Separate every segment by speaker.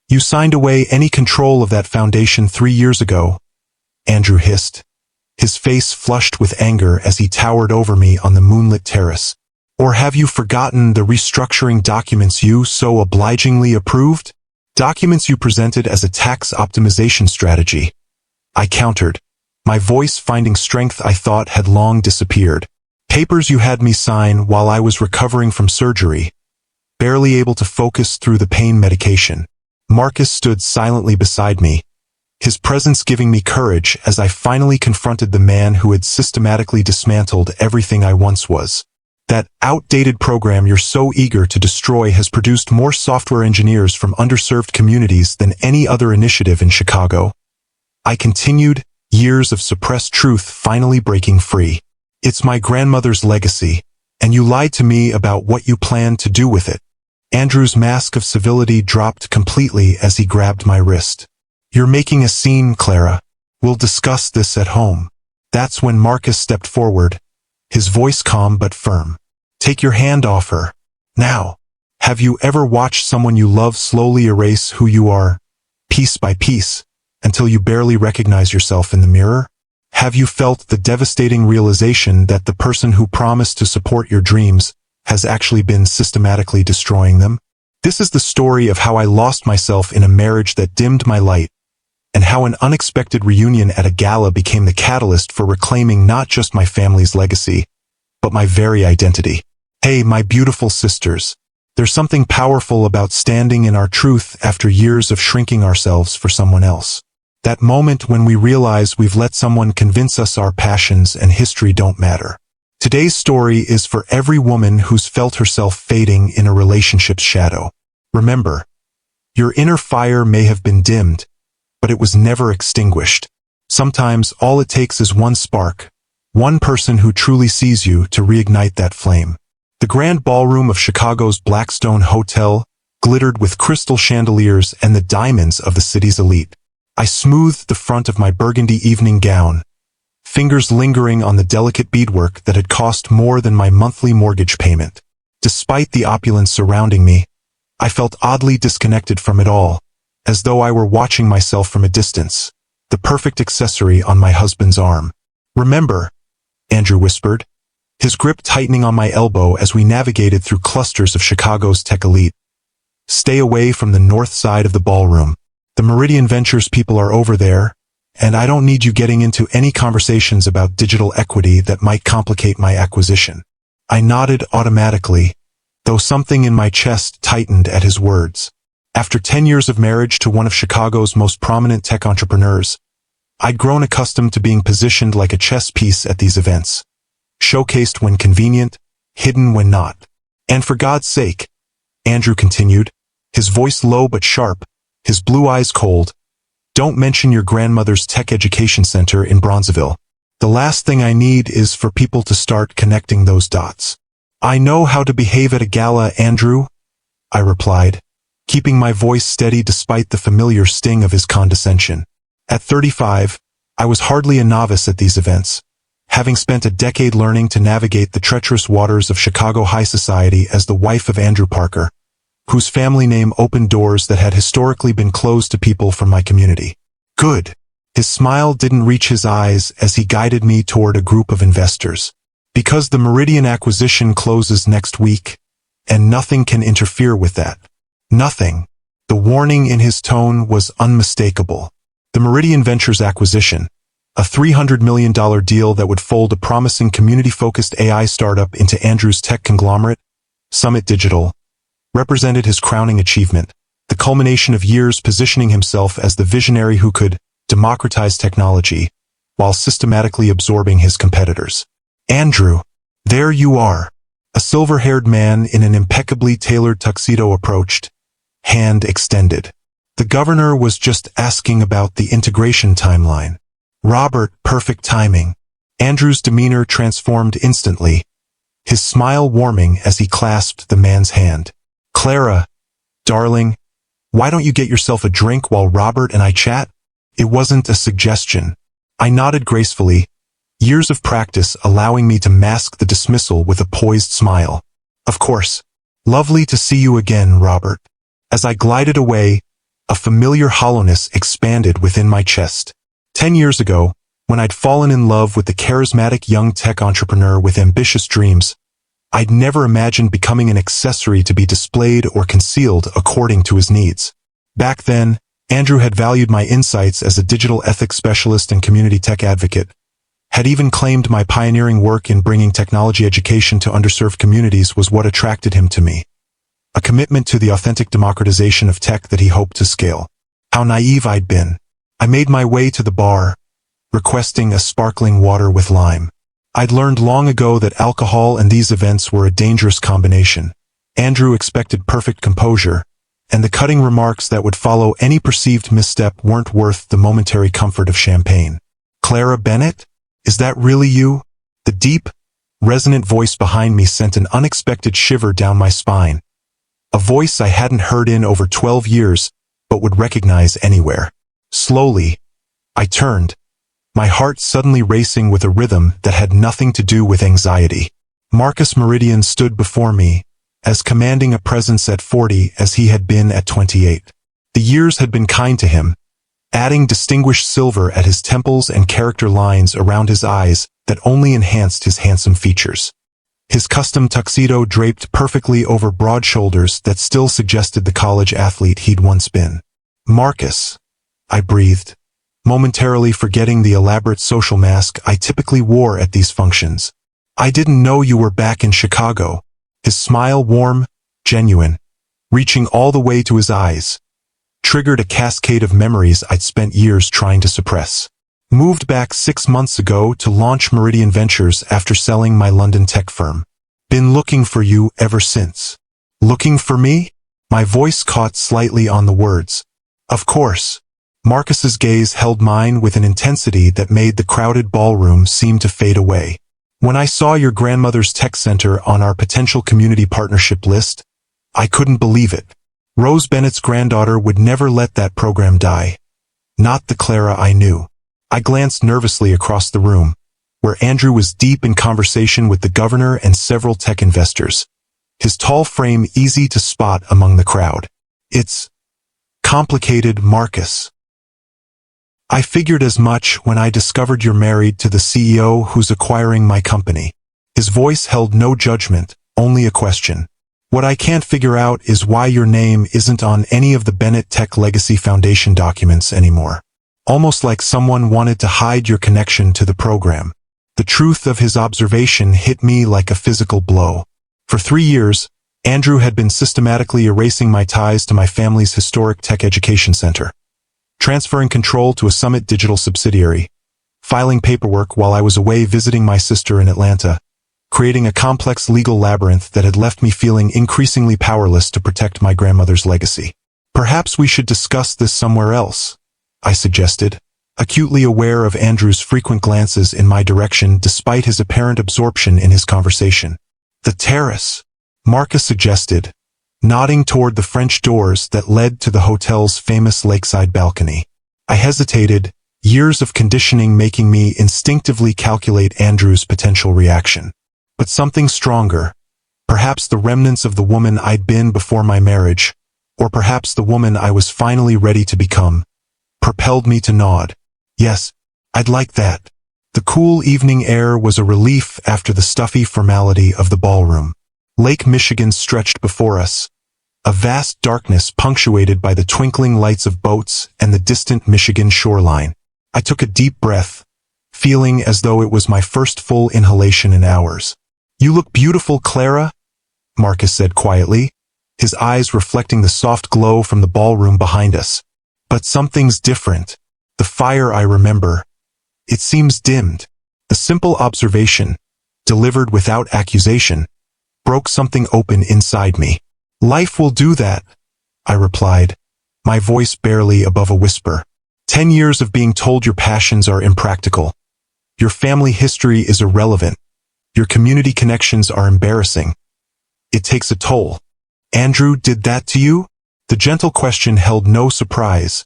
Speaker 1: You signed away any control of that foundation 3 years ago, Andrew hissed, his face flushed with anger as he towered over me on the moonlit terrace. Or have you forgotten the restructuring documents you so obligingly approved? Documents you presented as a tax optimization strategy. I countered, my voice finding strength I thought had long disappeared. Papers you had me sign while I was recovering from surgery, barely able to focus through the pain medication. Marcus stood silently beside me, his presence giving me courage as I finally confronted the man who had systematically dismantled everything I once was. That outdated program you're so eager to destroy has produced more software engineers from underserved communities than any other initiative in Chicago. I continued, years of suppressed truth finally breaking free. It's my grandmother's legacy, and you lied to me about what you planned to do with it. Andrew's mask of civility dropped completely as he grabbed my wrist. You're making a scene, Clara. We'll discuss this at home. That's when Marcus stepped forward, his voice calm but firm. Take your hand off her. Now. Have you ever watched someone you love slowly erase who you are, piece by piece, until you barely recognize yourself in the mirror? Have you felt the devastating realization that the person who promised to support your dreams has actually been systematically destroying them? This is the story of how I lost myself in a marriage that dimmed my light, and how an unexpected reunion at a gala became the catalyst for reclaiming not just my family's legacy, but my very identity. Hey, my beautiful sisters, there's something powerful about standing in our truth after years of shrinking ourselves for someone else. That moment when we realize we've let someone convince us our passions and history don't matter. Today's story is for every woman who's felt herself fading in a relationship's shadow. Remember, your inner fire may have been dimmed, but it was never extinguished. Sometimes all it takes is one spark, one person who truly sees you to reignite that flame. The grand ballroom of Chicago's Blackstone Hotel glittered with crystal chandeliers and the diamonds of the city's elite. I smoothed the front of my burgundy evening gown, fingers lingering on the delicate beadwork that had cost more than my monthly mortgage payment. Despite the opulence surrounding me, I felt oddly disconnected from it all, as though I were watching myself from a distance, the perfect accessory on my husband's arm. Remember, Andrew whispered, his grip tightening on my elbow as we navigated through clusters of Chicago's tech elite. Stay away from the north side of the ballroom. The Meridian Ventures people are over there, and I don't need you getting into any conversations about digital equity that might complicate my acquisition. I nodded automatically, though something in my chest tightened at his words. After 10 years of marriage to one of Chicago's most prominent tech entrepreneurs, I'd grown accustomed to being positioned like a chess piece at these events, showcased when convenient, hidden when not. And for God's sake, Andrew continued, his voice low but sharp, his blue eyes cold, don't mention your grandmother's tech education center in Bronzeville. The last thing I need is for people to start connecting those dots. I know how to behave at a gala, Andrew, I replied, keeping my voice steady despite the familiar sting of his condescension. At 35, I was hardly a novice at these events, having spent a decade learning to navigate the treacherous waters of Chicago high society as the wife of Andrew Parker, whose family name opened doors that had historically been closed to people from my community. Good. His smile didn't reach his eyes as he guided me toward a group of investors. Because the Meridian acquisition closes next week, and nothing can interfere with that. Nothing. The warning in his tone was unmistakable. The Meridian Ventures acquisition, a $300 million deal that would fold a promising community-focused AI startup into Andrew's tech conglomerate, Summit Digital, represented his crowning achievement, the culmination of years positioning himself as the visionary who could democratize technology while systematically absorbing his competitors. Andrew, there you are. A silver-haired man in an impeccably tailored tuxedo approached, hand extended. The governor was just asking about the integration timeline. Robert, perfect timing. Andrew's demeanor transformed instantly, his smile warming as he clasped the man's hand. Clara, darling, why don't you get yourself a drink while Robert and I chat? It wasn't a suggestion. I nodded gracefully, years of practice allowing me to mask the dismissal with a poised smile. Of course. Lovely to see you again, Robert. As I glided away, A familiar hollowness expanded within my chest. 10 years ago, when I'd fallen in love with the charismatic young tech entrepreneur with ambitious dreams, I'd never imagined becoming an accessory to be displayed or concealed according to his needs. Back then, Andrew had valued my insights as a digital ethics specialist and community tech advocate, had even claimed my pioneering work in bringing technology education to underserved communities was what attracted him to me. A commitment to the authentic democratization of tech that he hoped to scale. How naive I'd been. I made my way to the bar, requesting a sparkling water with lime. I'd learned long ago that alcohol and these events were a dangerous combination. Andrew expected perfect composure, and the cutting remarks that would follow any perceived misstep weren't worth the momentary comfort of champagne. "Clara Bennett? Is that really you?" The deep, resonant voice behind me sent an unexpected shiver down my spine. A voice I hadn't heard in over 12 years, but would recognize anywhere. Slowly, I turned, my heart suddenly racing with a rhythm that had nothing to do with anxiety. Marcus Meridian stood before me, as commanding a presence at 40 as he had been at 28. The years had been kind to him, adding distinguished silver at his temples and character lines around his eyes that only enhanced his handsome features. His custom tuxedo draped perfectly over broad shoulders that still suggested the college athlete he'd once been. "Marcus," I breathed, momentarily forgetting the elaborate social mask I typically wore at these functions. "I didn't know you were back in Chicago." His smile, warm, genuine, reaching all the way to his eyes, triggered a cascade of memories I'd spent years trying to suppress. "Moved back 6 months ago to launch Meridian Ventures after selling my London tech firm. Been looking for you ever since." "Looking for me?" My voice caught slightly on the words. "Of course." Marcus's gaze held mine with an intensity that made the crowded ballroom seem to fade away. "When I saw your grandmother's tech center on our potential community partnership list, I couldn't believe it. Rose Bennett's granddaughter would never let that program die. Not the Clara I knew." I glanced nervously across the room, where Andrew was deep in conversation with the governor and several tech investors, his tall frame easy to spot among the crowd. "It's complicated, Marcus. I figured as much when I discovered you're married to the CEO who's acquiring my company." His voice held no judgment, only a question. "What I can't figure out is why your name isn't on any of the Bennett Tech Legacy Foundation documents anymore. Almost like someone wanted to hide your connection to the program." The truth of his observation hit me like a physical blow. For 3 years, Andrew had been systematically erasing my ties to my family's historic tech education center, transferring control to a Summit Digital subsidiary, filing paperwork while I was away visiting my sister in Atlanta, creating a complex legal labyrinth that had left me feeling increasingly powerless to protect my grandmother's legacy. "Perhaps we should discuss this somewhere else," I suggested, acutely aware of Andrew's frequent glances in my direction despite his apparent absorption in his conversation. "The terrace," Marcus suggested, nodding toward the French doors that led to the hotel's famous lakeside balcony. I hesitated, years of conditioning making me instinctively calculate Andrew's potential reaction. But something stronger, perhaps the remnants of the woman I'd been before my marriage, or perhaps the woman I was finally ready to become, propelled me to nod. "Yes, I'd like that." The cool evening air was a relief after the stuffy formality of the ballroom. Lake Michigan stretched before us, a vast darkness punctuated by the twinkling lights of boats and the distant Michigan shoreline. I took a deep breath, feeling as though it was my first full inhalation in hours. "You look beautiful, Clara," Marcus said quietly, his eyes reflecting the soft glow from the ballroom behind us. "But something's different. The fire I remember, it seems dimmed." The simple observation, delivered without accusation, broke something open inside me. "Life will do that," I replied, my voice barely above a whisper. 10 years of being told your passions are impractical. Your family history is irrelevant. Your community connections are embarrassing. It takes a toll. "Andrew did that to you?" The gentle question held no surprise,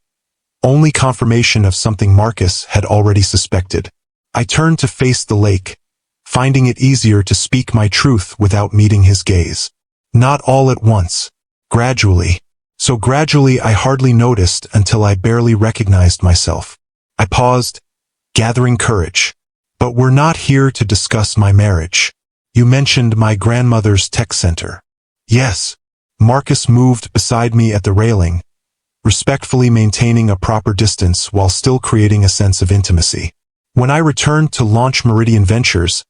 Speaker 1: only confirmation of something Marcus had already suspected. I turned to face the lake, finding it easier to speak my truth without meeting his gaze. "Not all at once. Gradually. So gradually I hardly noticed until I barely recognized myself. I paused, gathering courage. But we're not here to discuss my marriage. You mentioned my grandmother's tech center. Yes. Marcus moved beside me at the railing, respectfully maintaining a proper distance while still creating a sense of intimacy. When I returned to launch Meridian Ventures,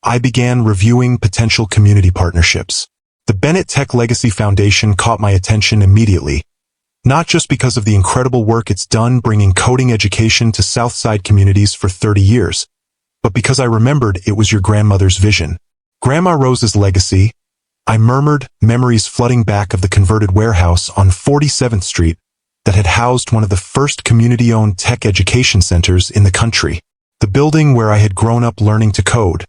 Speaker 1: I began reviewing potential community partnerships. The Bennett Tech Legacy Foundation caught my attention immediately, not just because of the incredible work it's done bringing coding education to Southside communities for 30 years, but because I remembered it was your grandmother's vision. Grandma Rose's legacy, I murmured, memories flooding back of the converted warehouse on 47th Street that had housed one of the first community-owned tech education centers in the country. The building where I had grown up learning to code,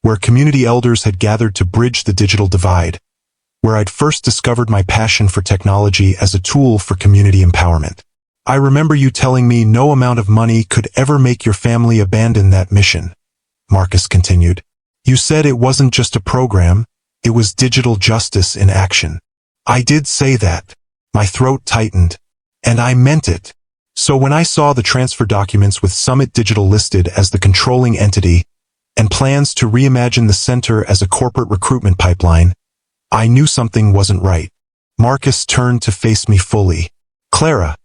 Speaker 1: where community elders had gathered to bridge the digital divide, where I'd first discovered my passion for technology as a tool for community empowerment. I remember you telling me no amount of money could ever make your family abandon that mission, Marcus continued. You said it wasn't just a program, it was digital justice in action. I did say that. My throat tightened. And I meant it. So when I saw the transfer documents with Summit Digital listed as the controlling entity and plans to reimagine the center as a corporate recruitment pipeline, I knew something wasn't right. Marcus turned to face me fully. Clara,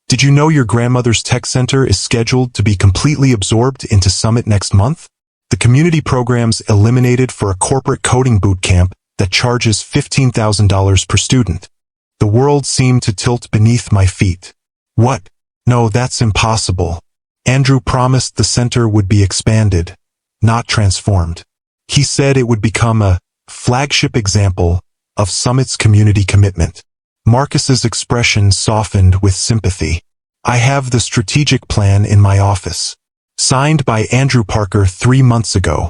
Speaker 1: did you know your grandmother's tech center is scheduled to be completely absorbed into Summit next month? The community program's eliminated for a corporate coding boot camp that charges $15,000 per student. The world seemed to tilt beneath my feet. What? No, that's impossible. Andrew promised the center would be expanded, not transformed. He said it would become a flagship example of Summit's community commitment. Marcus's expression softened with sympathy. I have the strategic plan in my office. Signed by Andrew Parker 3 months ago.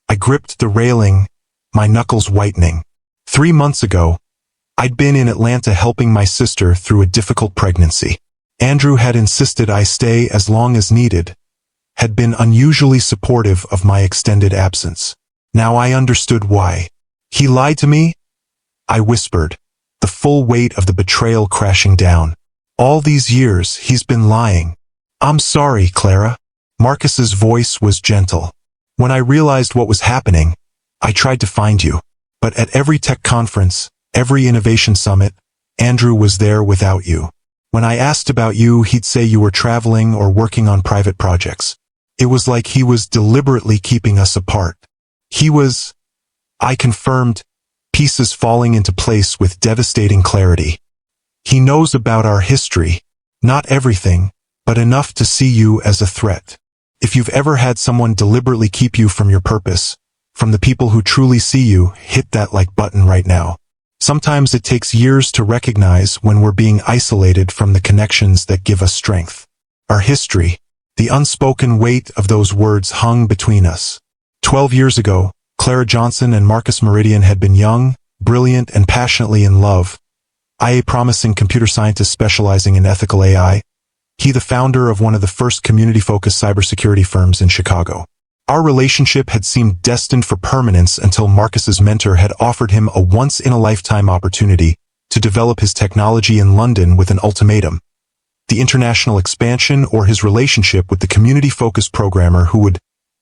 Speaker 1: I gripped the railing, my knuckles whitening. 3 months ago, I'd been in Atlanta helping my sister through a difficult pregnancy. Andrew had insisted I stay as long as needed, had been unusually supportive of my extended absence. Now I understood why. He lied to me? I whispered, the full weight of the betrayal crashing down. All these years he's been lying. I'm sorry, Clara. Marcus's voice was gentle. When I realized what was happening, I tried to find you. But at every tech conference, every innovation summit, Andrew was there without you. When I asked about you, he'd say you were traveling or working on private projects. It was like he was deliberately keeping us apart. I confirmed, pieces falling into place with devastating clarity. He knows about our history, not everything, but enough to see you as a threat. If you've ever had someone deliberately keep you from your purpose, from the people who truly see you, hit that like button right now. Sometimes it takes years to recognize when we're being isolated from the connections that give us strength. Our history, the unspoken weight of those words hung between us. 12 years ago, Clara Johnson and Marcus Meridian had been young, brilliant, and passionately in love. I, a promising computer scientist specializing in ethical AI, he the founder of one of the first community-focused cybersecurity firms in Chicago. Our relationship had seemed destined for permanence until Marcus's mentor had offered him a once-in-a-lifetime opportunity to develop his technology in London with an ultimatum: the international expansion or his relationship with the community-focused programmer who would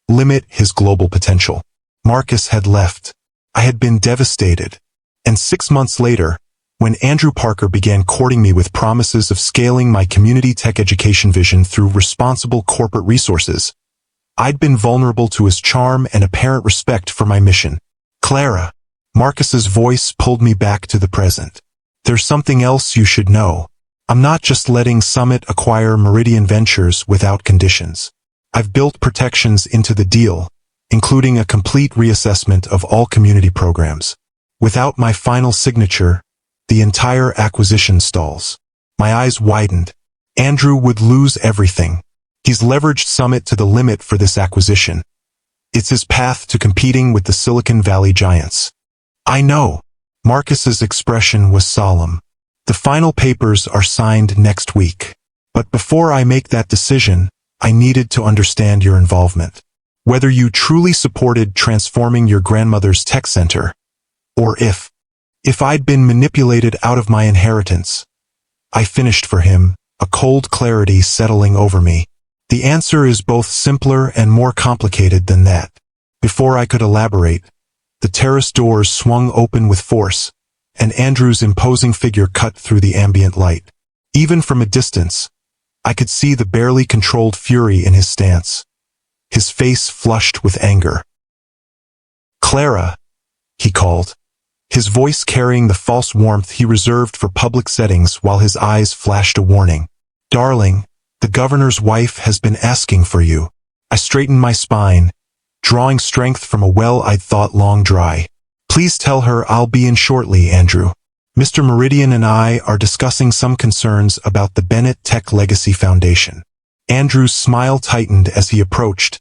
Speaker 1: limit his global potential. Marcus had left. I had been devastated. And 6 months later, when Andrew Parker began courting me with promises of scaling my community tech education vision through responsible corporate resources, I'd been vulnerable to his charm and apparent respect for my mission. Clara, Marcus's voice pulled me back to the present. There's something else you should know. I'm not just letting Summit acquire Meridian Ventures without conditions. I've built protections into the deal, including a complete reassessment of all community programs. Without my final signature, the entire acquisition stalls. My eyes widened. Andrew would lose everything. He's leveraged Summit to the limit for this acquisition. It's his path to competing with the Silicon Valley giants. I know. Marcus's expression was solemn. The final papers are signed next week. But before I make that decision, I needed to understand your involvement. Whether you truly supported transforming your grandmother's tech center, or if I'd been manipulated out of my inheritance. I finished for him, a cold clarity settling over me. The answer is both simpler and more complicated than that. Before I could elaborate, the terrace doors swung open with force, and Andrew's imposing figure cut through the ambient light. Even from a distance, I could see the barely controlled fury in his stance. His face flushed with anger. "Clara," he called, his voice carrying the false warmth he reserved for public settings while his eyes flashed a warning. "Darling, the governor's wife has been asking for you." I straightened my spine, drawing strength from a well I'd thought long dry. "Please tell her I'll be in shortly, Andrew. Mr. Meridian and I are discussing some concerns about the Bennett Tech Legacy Foundation." Andrew's smile tightened as he approached,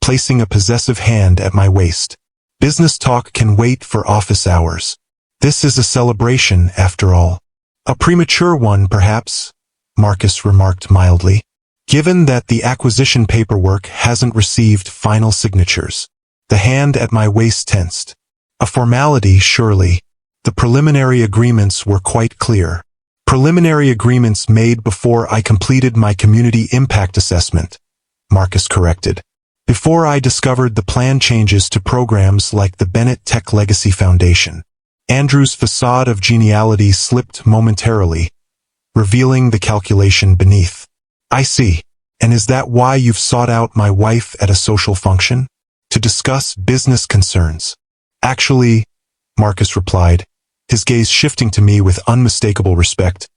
Speaker 1: placing a possessive hand at my waist. "Business talk can wait for office hours. This is a celebration, after all." "A premature one, perhaps," Marcus remarked mildly, "given that the acquisition paperwork hasn't received final signatures." The hand at my waist tensed. "A formality, surely. The preliminary agreements were quite clear." "Preliminary agreements made before I completed my community impact assessment," Marcus corrected. "Before I discovered the plan changes to programs like the Bennett Tech Legacy Foundation." Andrew's facade of geniality slipped momentarily, revealing the calculation beneath. "I see. And is that why you've sought out my wife at a social function? To discuss business concerns?" "Actually," Marcus replied, his gaze shifting to me with unmistakable respect,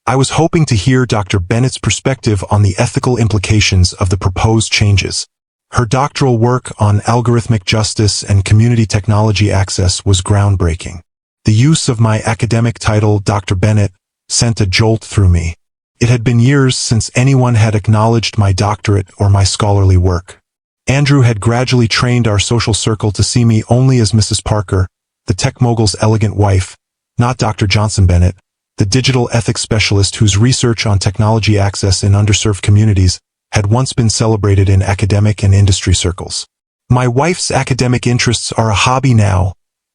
Speaker 1: "I was hoping to hear Dr. Bennett's perspective on the ethical implications of the proposed changes. Her doctoral work on algorithmic justice and community technology access was groundbreaking. The use of my academic title, Dr. Bennett, sent a jolt through me. It had been years since anyone had acknowledged my doctorate or my scholarly work. Andrew had gradually trained our social circle to see me only as Mrs. Parker, the tech mogul's elegant wife, not Dr. Johnson-Bennett, the digital ethics specialist whose research on technology access in underserved communities had once been celebrated in academic and industry circles. "My wife's academic interests are a hobby now,"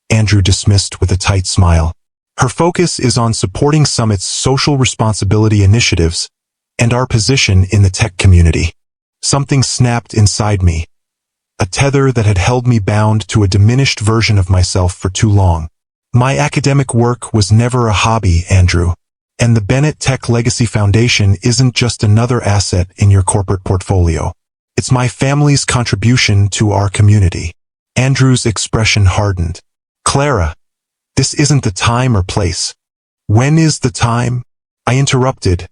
Speaker 1: Andrew dismissed with a tight smile. "Her focus is on supporting Summit's social responsibility initiatives and our position in the tech community." Something snapped inside me, a tether that had held me bound to a diminished version of myself for too long. "My academic work was never a hobby, Andrew. And the Bennett Tech Legacy Foundation isn't just another asset in your corporate portfolio. It's my family's contribution to our community." Andrew's expression hardened. "Clara, this isn't the time or place." "When is the time?" I interrupted,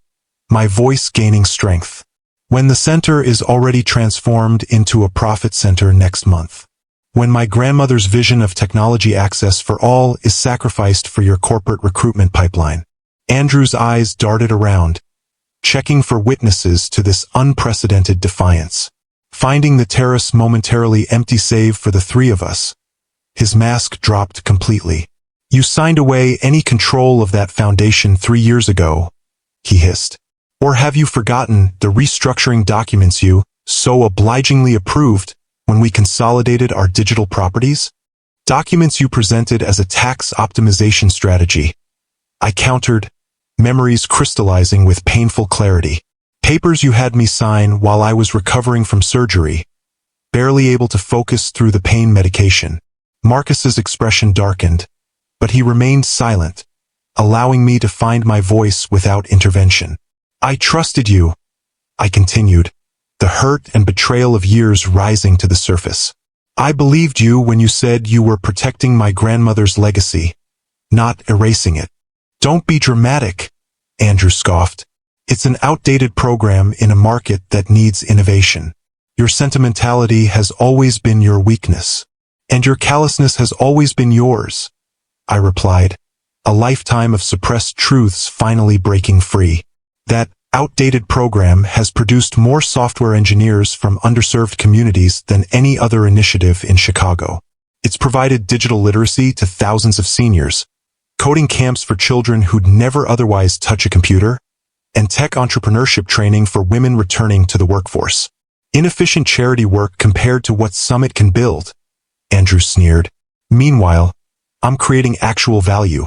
Speaker 1: my voice gaining strength. "When the center is already transformed into a profit center next month. When my grandmother's vision of technology access for all is sacrificed for your corporate recruitment pipeline." Andrew's eyes darted around, checking for witnesses to this unprecedented defiance. Finding the terrace momentarily empty save for the three of us, his mask dropped completely. "You signed away any control of that foundation 3 years ago," he hissed. "Or have you forgotten the restructuring documents you so obligingly approved when we consolidated our digital properties? Documents you presented as a tax optimization strategy." I countered, memories crystallizing with painful clarity. "Papers you had me sign while I was recovering from surgery, barely able to focus through the pain medication." Marcus's expression darkened, but he remained silent, allowing me to find my voice without intervention. "I trusted you," I continued, the hurt and betrayal of years rising to the surface. "I believed you when you said you were protecting my grandmother's legacy, not erasing it." "Don't be dramatic," Andrew scoffed. "It's an outdated program in a market that needs innovation. Your sentimentality has always been your weakness, and your callousness has always been yours," I replied, a lifetime of suppressed truths finally breaking free. "That outdated program has produced more software engineers from underserved communities than any other initiative in Chicago. It's provided digital literacy to thousands of seniors, coding camps for children who'd never otherwise touch a computer, and tech entrepreneurship training for women returning to the workforce. Inefficient charity work compared to what Summit can build," Andrew sneered. "Meanwhile, I'm creating actual value,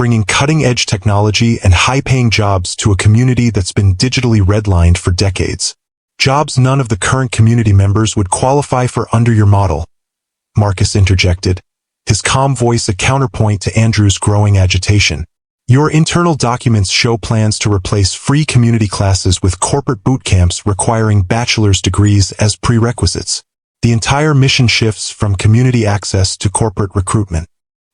Speaker 1: bringing cutting-edge technology and high-paying jobs to a community that's been digitally redlined for decades. Jobs none of the current community members would qualify for under your model, Marcus interjected, his calm voice a counterpoint to Andrew's growing agitation. Your internal documents show plans to replace free community classes with corporate boot camps requiring bachelor's degrees as prerequisites. The entire mission shifts from community access to corporate recruitment.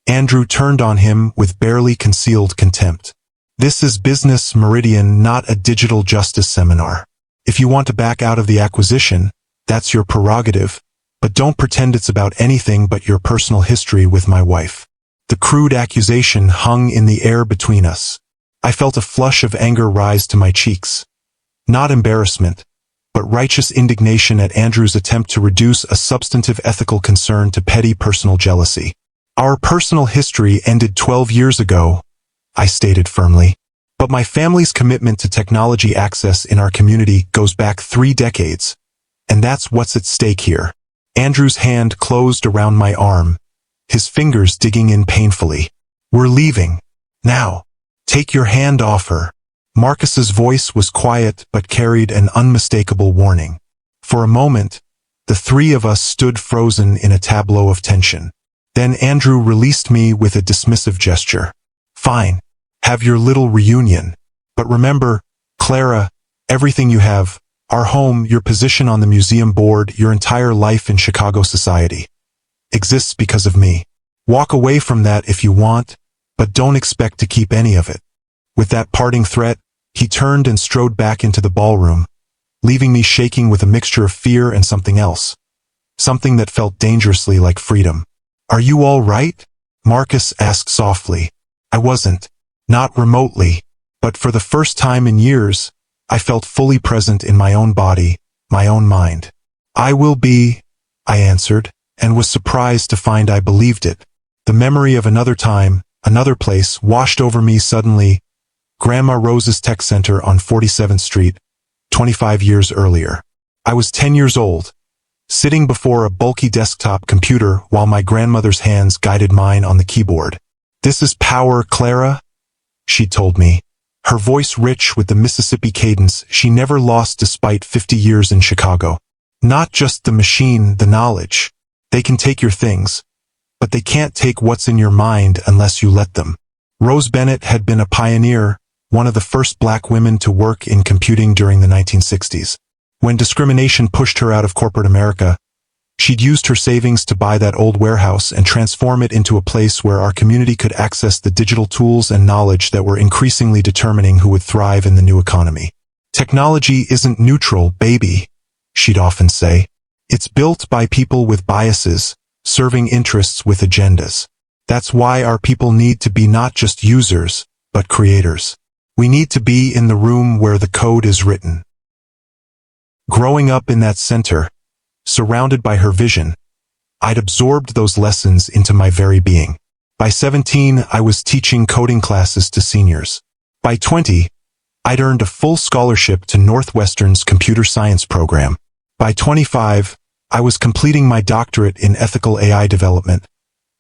Speaker 1: Andrew turned on him with barely concealed contempt. This is business, Meridian, not a digital justice seminar. If you want to back out of the acquisition, that's your prerogative, but don't pretend it's about anything but your personal history with my wife. The crude accusation hung in the air between us. I felt a flush of anger rise to my cheeks. Not embarrassment, but righteous indignation at Andrew's attempt to reduce a substantive ethical concern to petty personal jealousy. Our personal history ended 12 years ago, I stated firmly. But my family's commitment to technology access in our community goes back 3 decades. And that's what's at stake here. Andrew's hand closed around my arm, his fingers digging in painfully. We're leaving. Now. Take your hand off her. Marcus's voice was quiet but carried an unmistakable warning. For a moment, the 3 of us stood frozen in a tableau of tension. Then Andrew released me with a dismissive gesture. Fine. Have your little reunion. But remember, Clara, everything you have, our home, your position on the museum board, your entire life in Chicago society, exists because of me. Walk away from that if you want, but don't expect to keep any of it. With that parting threat, he turned and strode back into the ballroom, leaving me shaking with a mixture of fear and something else. Something that felt dangerously like freedom. Are you all right? Marcus asked softly. I wasn't. Not remotely. But for the first time in years, I felt fully present in my own body, my own mind. I will be, I answered, and was surprised to find I believed it. The memory of another time, another place, washed over me suddenly. Grandma Rose's Tech Center on 47th Street, 25 years earlier. I was 10 years old, sitting before a bulky desktop computer while my grandmother's hands guided mine on the keyboard. This is power, Clara, she told me, her voice rich with the Mississippi cadence she never lost despite 50 years in Chicago. Not just the machine, the knowledge. They can take your things, but they can't take what's in your mind unless you let them. Rose Bennett had been a pioneer, one of the first black women to work in computing during the 1960s. When discrimination pushed her out of corporate America, she'd used her savings to buy that old warehouse and transform it into a place where our community could access the digital tools and knowledge that were increasingly determining who would thrive in the new economy. Technology isn't neutral, baby, she'd often say. It's built by people with biases, serving interests with agendas. That's why our people need to be not just users, but creators. We need to be in the room where the code is written. Growing up in that center, surrounded by her vision, I'd absorbed those lessons into my very being. By 17, I was teaching coding classes to seniors. By 20, I'd earned a full scholarship to Northwestern's computer science program. By 25, I was completing my doctorate in ethical AI development,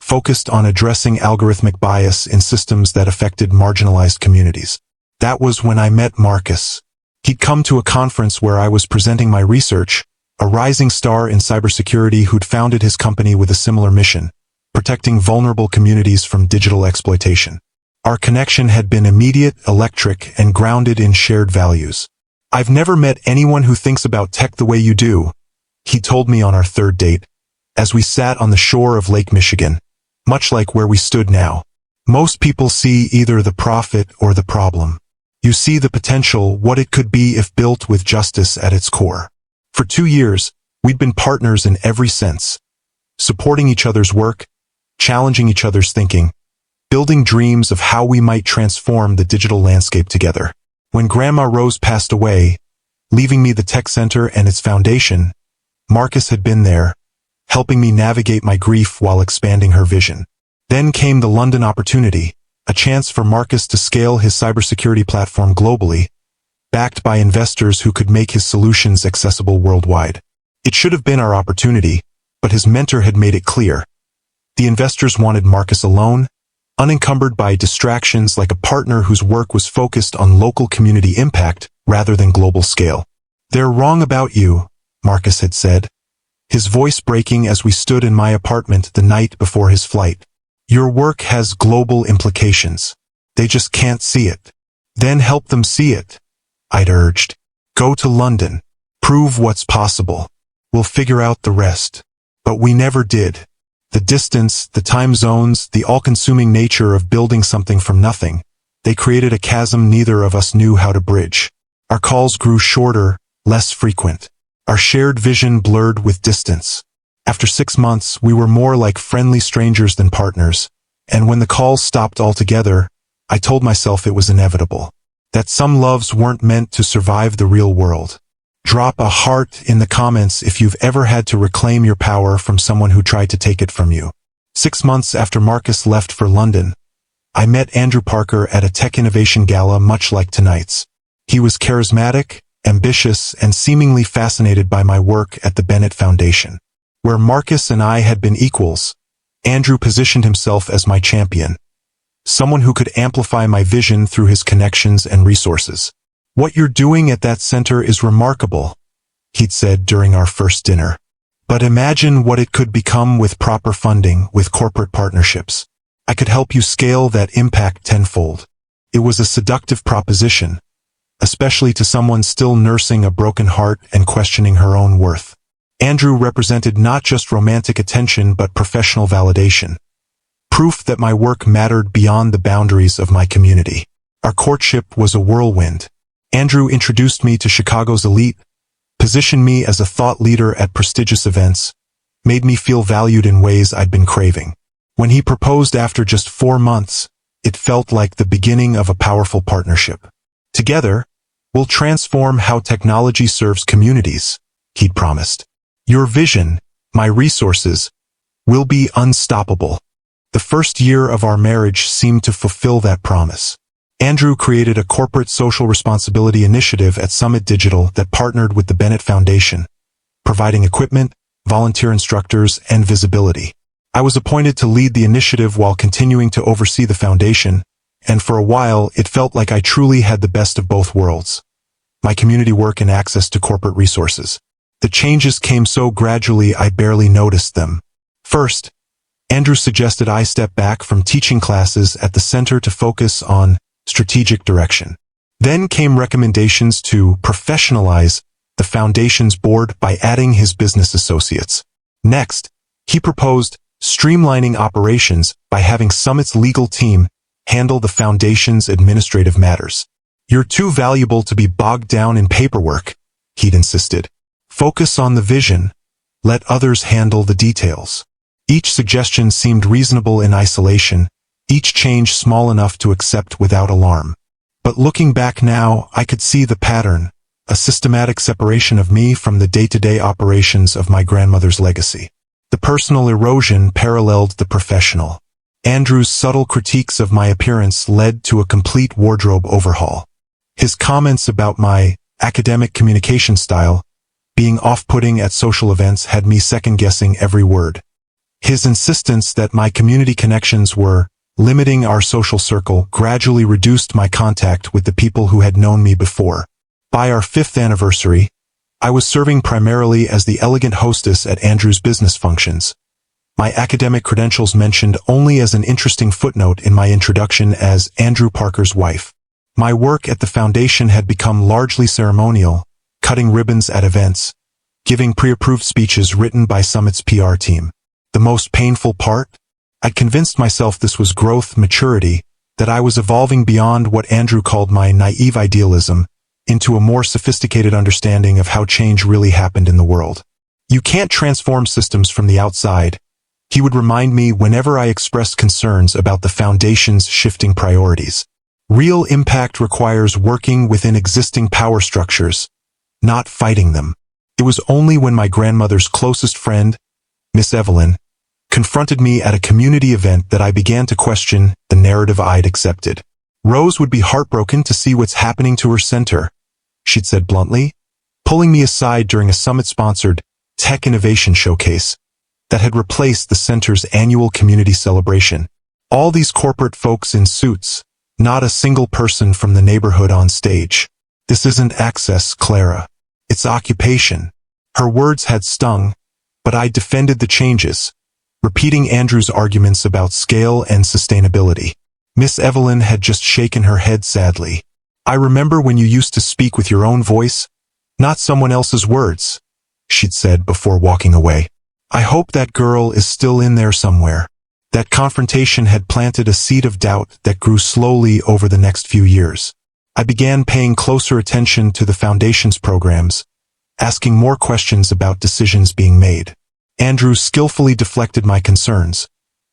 Speaker 1: focused on addressing algorithmic bias in systems that affected marginalized communities. That was when I met Marcus. He'd come to a conference where I was presenting my research, a rising star in cybersecurity who'd founded his company with a similar mission, protecting vulnerable communities from digital exploitation. Our connection had been immediate, electric, and grounded in shared values. I've never met anyone who thinks about tech the way you do, he told me on our 3rd date, as we sat on the shore of Lake Michigan, much like where we stood now. Most people see either the profit or the problem. You see the potential, what it could be if built with justice at its core. For 2 years, we'd been partners in every sense, supporting each other's work, challenging each other's thinking, building dreams of how we might transform the digital landscape together. When Grandma Rose passed away, leaving me the tech center and its foundation, Marcus had been there, helping me navigate my grief while expanding her vision. Then came the London opportunity, a chance for Marcus to scale his cybersecurity platform globally, backed by investors who could make his solutions accessible worldwide. It should have been our opportunity, but his mentor had made it clear. The investors wanted Marcus alone, unencumbered by distractions, like a partner whose work was focused on local community impact rather than global scale. "They're wrong about you," Marcus had said, his voice breaking as we stood in my apartment the night before his flight. "Your work has global implications. They just can't see it." "Then help them see it," I'd urged. "Go to London. Prove what's possible. We'll figure out the rest." But we never did. The distance, the time zones, the all-consuming nature of building something from nothing, they created a chasm neither of us knew how to bridge. Our calls grew shorter, less frequent. Our shared vision blurred with distance. After 6 months, we were more like friendly strangers than partners, and when the calls stopped altogether, I told myself it was inevitable, that some loves weren't meant to survive the real world. Drop a heart in the comments if you've ever had to reclaim your power from someone who tried to take it from you. 6 months after Marcus left for London, I met Andrew Parker at a tech innovation gala much like tonight's. He was charismatic, ambitious, and seemingly fascinated by my work at the Bennett Foundation. Where Marcus and I had been equals, Andrew positioned himself as my champion, someone who could amplify my vision through his connections and resources. "What you're doing at that center is remarkable," he'd said during our first dinner. "But imagine what it could become with proper funding, with corporate partnerships. I could help you scale that impact tenfold." It was a seductive proposition, especially to someone still nursing a broken heart and questioning her own worth. Andrew represented not just romantic attention but professional validation, proof that my work mattered beyond the boundaries of my community. Our courtship was a whirlwind. Andrew introduced me to Chicago's elite, positioned me as a thought leader at prestigious events, made me feel valued in ways I'd been craving. When he proposed after just 4 months, it felt like the beginning of a powerful partnership. "Together, we'll transform how technology serves communities," he'd promised. "Your vision, my resources, will be unstoppable." The first year of our marriage seemed to fulfill that promise. Andrew created a corporate social responsibility initiative at Summit Digital that partnered with the Bennett Foundation, providing equipment, volunteer instructors, and visibility. I was appointed to lead the initiative while continuing to oversee the foundation, and for a while it felt like I truly had the best of both worlds: my community work and access to corporate resources. The changes came so gradually I barely noticed them. First, Andrew suggested I step back from teaching classes at the center to focus on strategic direction. Then came recommendations to professionalize the foundation's board by adding his business associates. Next, he proposed streamlining operations by having Summit's legal team handle the foundation's administrative matters. "You're too valuable to be bogged down in paperwork," he'd insisted. "Focus on the vision. Let others handle the details." Each suggestion seemed reasonable in isolation, each change small enough to accept without alarm. But looking back now, I could see the pattern, a systematic separation of me from the day-to-day operations of my grandmother's legacy. The personal erosion paralleled the professional. Andrew's subtle critiques of my appearance led to a complete wardrobe overhaul. His comments about my academic communication style, being off-putting at social events, had me second-guessing every word. His insistence that my community connections were limiting our social circle gradually reduced my contact with the people who had known me before. By our 5th anniversary, I was serving primarily as the elegant hostess at Andrew's business functions, my academic credentials mentioned only as an interesting footnote in my introduction as Andrew Parker's wife. My work at the foundation had become largely ceremonial, cutting ribbons at events, giving pre-approved speeches written by Summit's PR team. The most painful part? I'd convinced myself this was growth, maturity, that I was evolving beyond what Andrew called my naive idealism into a more sophisticated understanding of how change really happened in the world. "You can't transform systems from the outside," he would remind me whenever I expressed concerns about the foundation's shifting priorities. "Real impact requires working within existing power structures, not fighting them." It was only when my grandmother's closest friend, Miss Evelyn, confronted me at a community event that I began to question the narrative I'd accepted. "Rose would be heartbroken to see what's happening to her center," she'd said bluntly, pulling me aside during a Summit-sponsored tech innovation showcase that had replaced the center's annual community celebration. All these corporate folks in suits, not a single person from the neighborhood on stage. This isn't access, Clara. It's occupation. Her words had stung, but I defended the changes, repeating Andrew's arguments about scale and sustainability. Miss Evelyn had just shaken her head sadly. I remember when you used to speak with your own voice, not someone else's words, she'd said before walking away. I hope that girl is still in there somewhere. That confrontation had planted a seed of doubt that grew slowly over the next few years. I began paying closer attention to the Foundation's programs, asking more questions about decisions being made. Andrew skillfully deflected my concerns,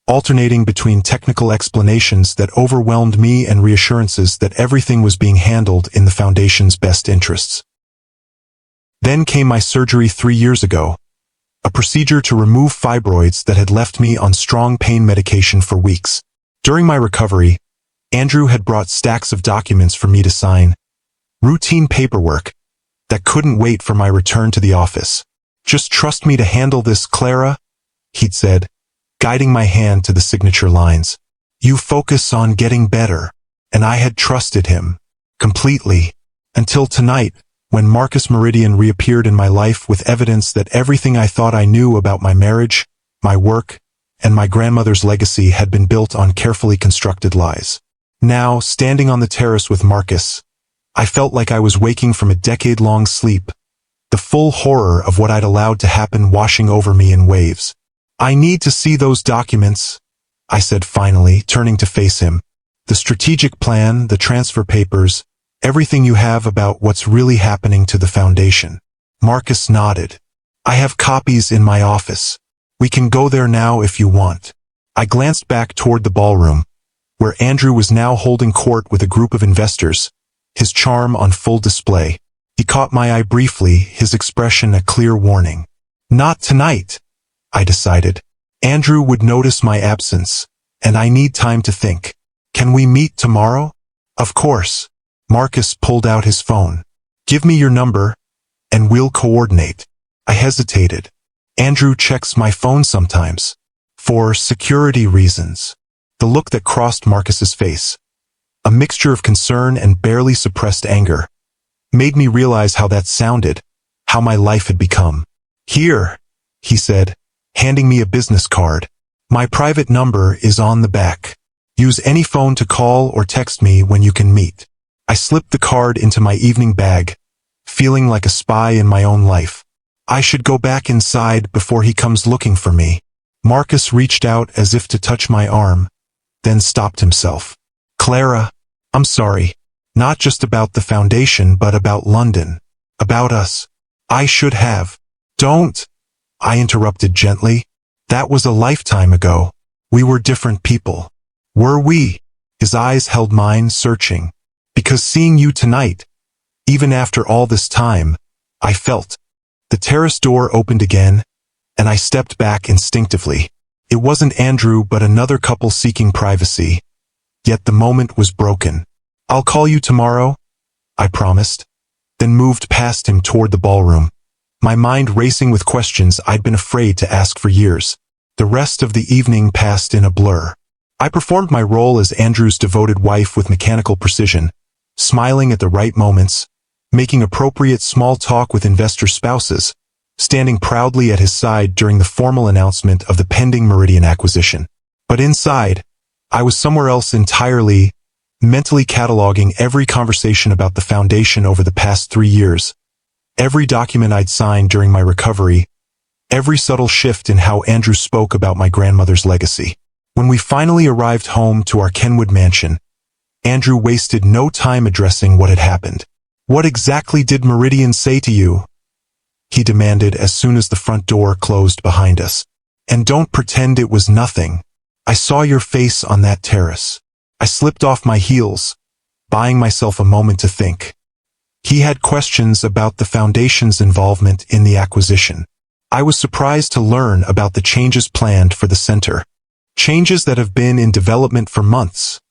Speaker 1: alternating between technical explanations that overwhelmed me and reassurances that everything was being handled in the Foundation's best interests. Then came my surgery 3 years ago, a procedure to remove fibroids that had left me on strong pain medication for weeks. During my recovery, Andrew had brought stacks of documents for me to sign, routine paperwork that couldn't wait for my return to the office. Just trust me to handle this, Clara, he'd said, guiding my hand to the signature lines. You focus on getting better, and I had trusted him completely until tonight, when Marcus Meridian reappeared in my life with evidence that everything I thought I knew about my marriage, my work, and my grandmother's legacy had been built on carefully constructed lies. Now, standing on the terrace with Marcus, I felt like I was waking from a decade-long sleep, the full horror of what I'd allowed to happen washing over me in waves. I need to see those documents, I said finally, turning to face him. The strategic plan, the transfer papers, everything you have about what's really happening to the Foundation. Marcus nodded. I have copies in my office. We can go there now if you want. I glanced back toward the ballroom, where Andrew was now holding court with a group of investors, his charm on full display. He caught my eye briefly, his expression a clear warning. Not tonight, I decided. Andrew would notice my absence, and I need time to think. Can we meet tomorrow? Of course. Marcus pulled out his phone. Give me your number, and we'll coordinate. I hesitated. Andrew checks my phone sometimes. For security reasons. The look that crossed Marcus's face, a mixture of concern and barely suppressed anger, made me realize how that sounded, how my life had become. Here, he said, handing me a business card. My private number is on the back. Use any phone to call or text me when you can meet. I slipped the card into my evening bag, feeling like a spy in my own life. I should go back inside before he comes looking for me. Marcus reached out as if to touch my arm, then stopped himself. Clara, I'm sorry. Not just about the Foundation but about London. About us. I should have. Don't, I interrupted gently. That was a lifetime ago. We were different people. Were we? His eyes held mine, searching. Because seeing you tonight, even after all this time, I felt. The terrace door opened again, and I stepped back instinctively. It wasn't Andrew but another couple seeking privacy. Yet the moment was broken. I'll call you tomorrow, I promised, then moved past him toward the ballroom, my mind racing with questions I'd been afraid to ask for years. The rest of the evening passed in a blur. I performed my role as Andrew's devoted wife with mechanical precision, smiling at the right moments, making appropriate small talk with investor spouses, standing proudly at his side during the formal announcement of the pending Meridian acquisition. But inside, I was somewhere else entirely, mentally cataloging every conversation about the Foundation over the past 3 years, every document I'd signed during my recovery, every subtle shift in how Andrew spoke about my grandmother's legacy. When we finally arrived home to our Kenwood mansion, Andrew wasted no time addressing what had happened. What exactly did Meridian say to you? He demanded as soon as the front door closed behind us. And don't pretend it was nothing. I saw your face on that terrace. I slipped off my heels, buying myself a moment to think. He had questions about the Foundation's involvement in the acquisition. I was surprised to learn about the changes planned for the center. Changes that have been in development for months,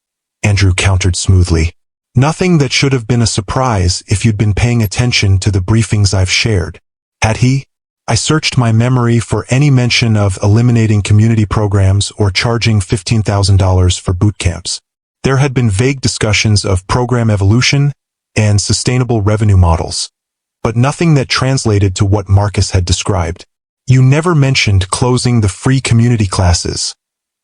Speaker 1: Andrew countered smoothly. Nothing that should have been a surprise if you'd been paying attention to the briefings I've shared. Had he? I searched my memory for any mention of eliminating community programs or charging $15,000 for boot camps. There had been vague discussions of program evolution and sustainable revenue models, but nothing that translated to what Marcus had described. You never mentioned closing the free community classes,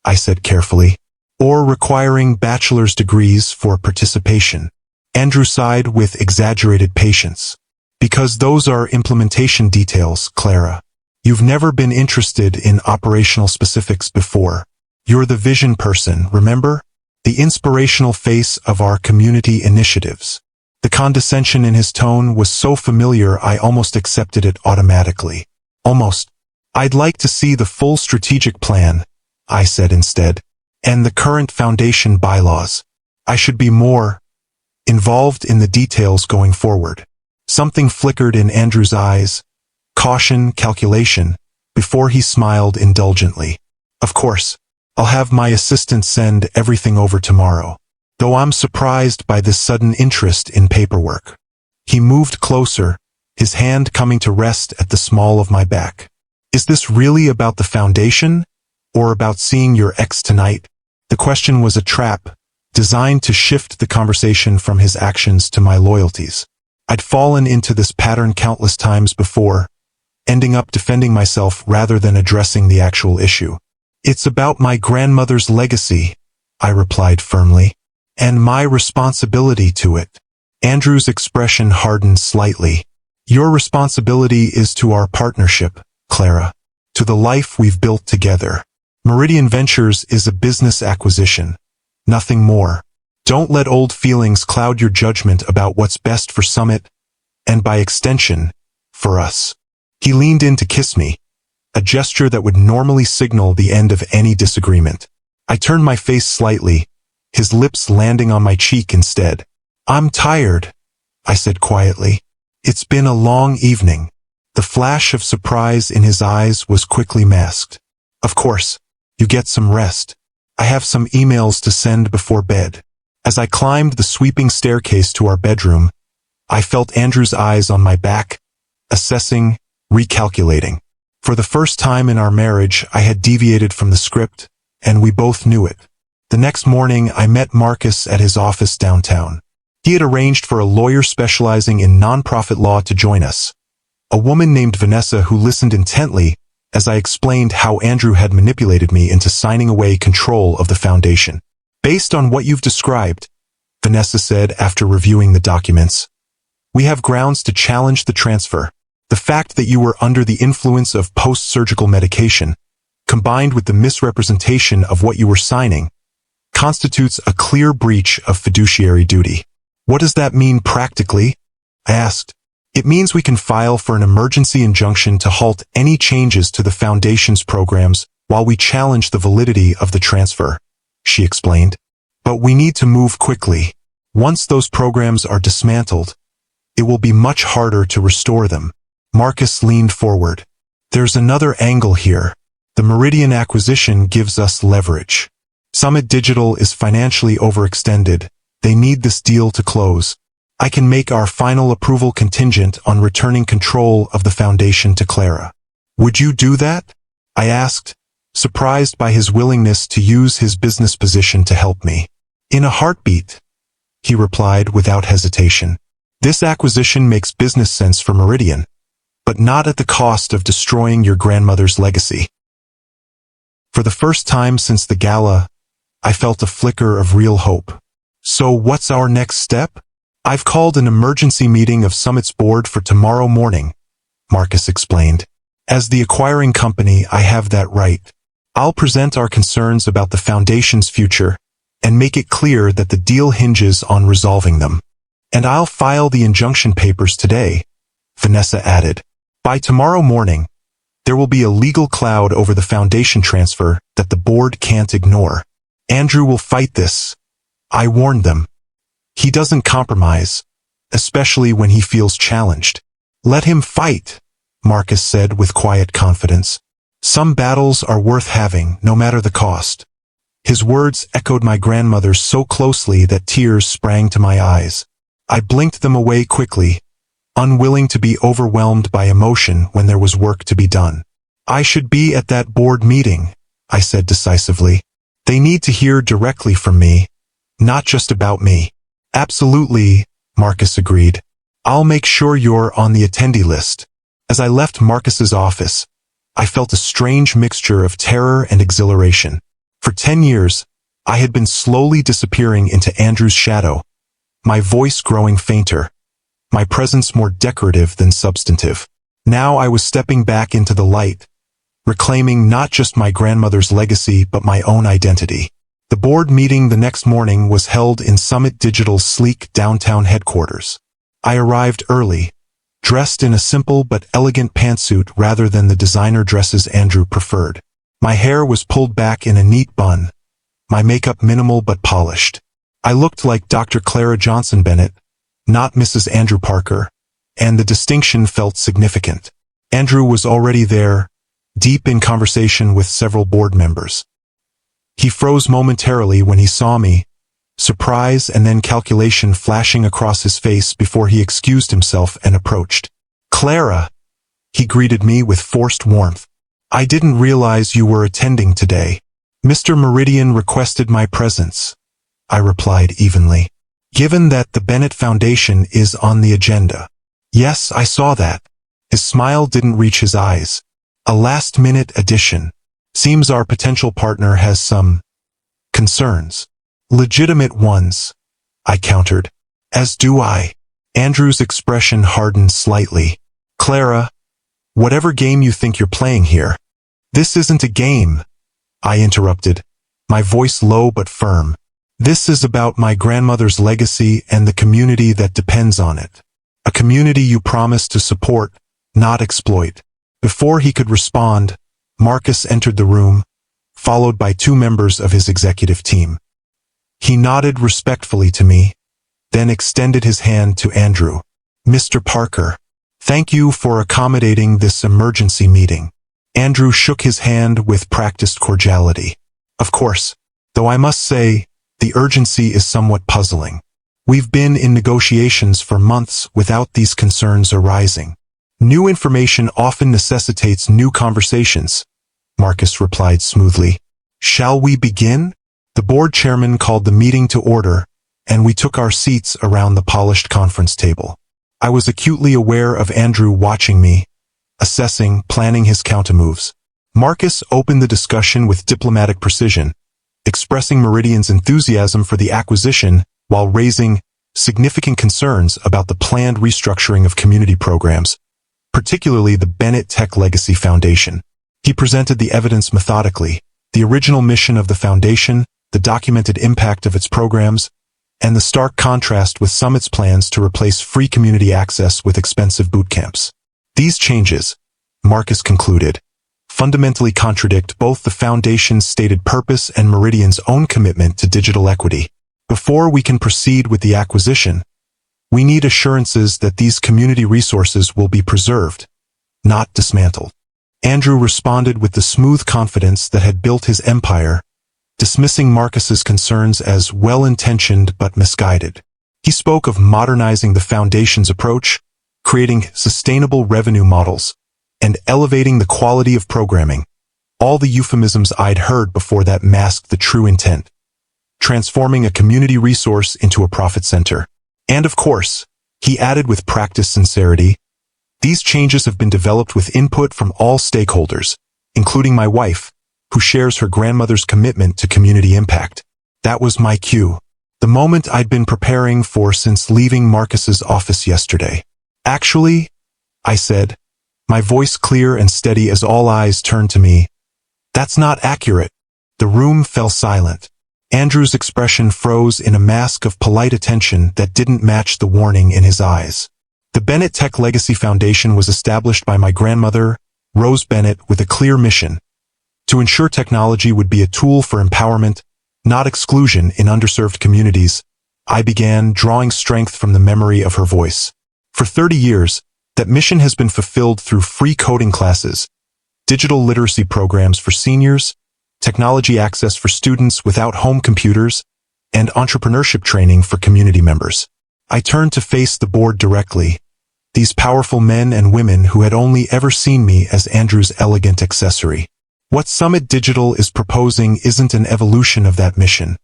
Speaker 1: I said carefully, or requiring bachelor's degrees for participation. Andrew sighed with exaggerated patience. Because those are implementation details, Clara. You've never been interested in operational specifics before. You're the vision person, remember? The inspirational face of our community initiatives. The condescension in his tone was so familiar I almost accepted it automatically. Almost. I'd like to see the full strategic plan, I said instead, and the current foundation bylaws. I should be more involved in the details going forward. Something flickered in Andrew's eyes, caution, calculation, before he smiled indulgently. Of course, I'll have my assistant send everything over tomorrow, though I'm surprised by this sudden interest in paperwork. He moved closer, his hand coming to rest at the small of my back. Is this really about the foundation, or about seeing your ex tonight? The question was a trap, designed to shift the conversation from his actions to my loyalties. I'd fallen into this pattern countless times before, ending up defending myself rather than addressing the actual issue. It's about my grandmother's legacy, I replied firmly, and my responsibility to it. Andrew's expression hardened slightly. Your responsibility is to our partnership, Clara, to the life we've built together. Meridian Ventures is a business acquisition, nothing more. Don't let old feelings cloud your judgment about what's best for Summit, and by extension, for us. He leaned in to kiss me, a gesture that would normally signal the end of any disagreement. I turned my face slightly, his lips landing on my cheek instead. I'm tired, I said quietly. It's been a long evening. The flash of surprise in his eyes was quickly masked. Of course, you get some rest. I have some emails to send before bed. As I climbed the sweeping staircase to our bedroom, I felt Andrew's eyes on my back, assessing, recalculating. For the first time in our marriage, I had deviated from the script, and we both knew it. The next morning, I met Marcus at his office downtown. He had arranged for a lawyer specializing in nonprofit law to join us, a woman named Vanessa who listened intently as I explained how Andrew had manipulated me into signing away control of the foundation. Based on what you've described, Vanessa said after reviewing the documents, we have grounds to challenge the transfer. The fact that you were under the influence of post-surgical medication, combined with the misrepresentation of what you were signing, constitutes a clear breach of fiduciary duty. What does that mean practically? I asked. It means we can file for an emergency injunction to halt any changes to the Foundation's programs while we challenge the validity of the transfer, she explained. But we need to move quickly. Once those programs are dismantled, it will be much harder to restore them. Marcus leaned forward. There's another angle here. The Meridian acquisition gives us leverage. Summit Digital is financially overextended. They need this deal to close. I can make our final approval contingent on returning control of the foundation to Clara. Would you do that? I asked, surprised by his willingness to use his business position to help me. In a heartbeat, he replied without hesitation. This acquisition makes business sense for Meridian, but not at the cost of destroying your grandmother's legacy. For the first time since the gala, I felt a flicker of real hope. So what's our next step? I've called an emergency meeting of Summit's board for tomorrow morning, Marcus explained. As the acquiring company, I have that right. I'll present our concerns about the foundation's future and make it clear that the deal hinges on resolving them. And I'll file the injunction papers today, Vanessa added. By tomorrow morning, there will be a legal cloud over the foundation transfer that the board can't ignore. Andrew will fight this. I warned them. He doesn't compromise, especially when he feels challenged. Let him fight, Marcus said with quiet confidence. Some battles are worth having, no matter the cost. His words echoed my grandmother's so closely that tears sprang to my eyes. I blinked them away quickly, unwilling to be overwhelmed by emotion when there was work to be done. I should be at that board meeting, I said decisively. They need to hear directly from me, not just about me. Absolutely, Marcus agreed. I'll make sure you're on the attendee list. As I left Marcus's office, I felt a strange mixture of terror and exhilaration. For 10 years, I had been slowly disappearing into Andrew's shadow, my voice growing fainter, my presence more decorative than substantive. Now I was stepping back into the light, reclaiming not just my grandmother's legacy but my own identity. The board meeting the next morning was held in Summit Digital's sleek downtown headquarters. I arrived early, dressed in a simple but elegant pantsuit rather than the designer dresses Andrew preferred. My hair was pulled back in a neat bun, my makeup minimal but polished. I looked like Dr. Clara Johnson-Bennett, not Mrs. Andrew Parker, and the distinction felt significant. Andrew was already there, deep in conversation with several board members. He froze momentarily when he saw me, surprise and then calculation flashing across his face before he excused himself and approached. "Clara," he greeted me with forced warmth. "I didn't realize you were attending today." "Mr. Meridian requested my presence," I replied evenly. "Given that the Bennett Foundation is on the agenda." "Yes, I saw that." His smile didn't reach his eyes. "A last-minute addition. Seems our potential partner has some concerns." "Legitimate ones," I countered. "As do I." Andrew's expression hardened slightly. "Clara, whatever game you think you're playing here." "This isn't a game," I interrupted, my voice low but firm. "This is about my grandmother's legacy and the community that depends on it. A community you promise to support, not exploit." Before he could respond, Marcus entered the room, followed by 2 members of his executive team. He nodded respectfully to me, then extended his hand to Andrew. "Mr. Parker, thank you for accommodating this emergency meeting." Andrew shook his hand with practiced cordiality. "Of course, though I must say, the urgency is somewhat puzzling. We've been in negotiations for months without these concerns arising. New information often necessitates new conversations," Marcus replied smoothly. "Shall we begin?" The board chairman called the meeting to order, and we took our seats around the polished conference table. I was acutely aware of Andrew watching me, assessing, planning his countermoves. Marcus opened the discussion with diplomatic precision, expressing Meridian's enthusiasm for the acquisition while raising significant concerns about the planned restructuring of community programs, particularly the Bennett Tech Legacy Foundation. He presented the evidence methodically, the original mission of the foundation, the documented impact of its programs, and the stark contrast with Summit's plans to replace free community access with expensive boot camps. These changes, Marcus concluded, fundamentally contradict both the foundation's stated purpose and Meridian's own commitment to digital equity. Before we can proceed with the acquisition, we need assurances that these community resources will be preserved, not dismantled. Andrew responded with the smooth confidence that had built his empire, dismissing Marcus's concerns as well-intentioned but misguided. He spoke of modernizing the foundation's approach, creating sustainable revenue models, and elevating the quality of programming. All the euphemisms I'd heard before that masked the true intent, transforming a community resource into a profit center. And of course, he added with practiced sincerity, these changes have been developed with input from all stakeholders, including my wife, who shares her grandmother's commitment to community impact. That was my cue, the moment I'd been preparing for since leaving Marcus's office yesterday. "Actually," I said, my voice clear and steady as all eyes turned to me, "that's not accurate." The room fell silent. Andrew's expression froze in a mask of polite attention that didn't match the warning in his eyes. The Bennett Tech Legacy Foundation was established by my grandmother, Rose Bennett, with a clear mission: to ensure technology would be a tool for empowerment, not exclusion in underserved communities. I began, drawing strength from the memory of her voice. For 30 years, that mission has been fulfilled through free coding classes, digital literacy programs for seniors, technology access for students without home computers, and entrepreneurship training for community members. I turned to face the board directly, these powerful men and women who had only ever seen me as Andrew's elegant accessory. What Summit Digital is proposing isn't an evolution of that mission.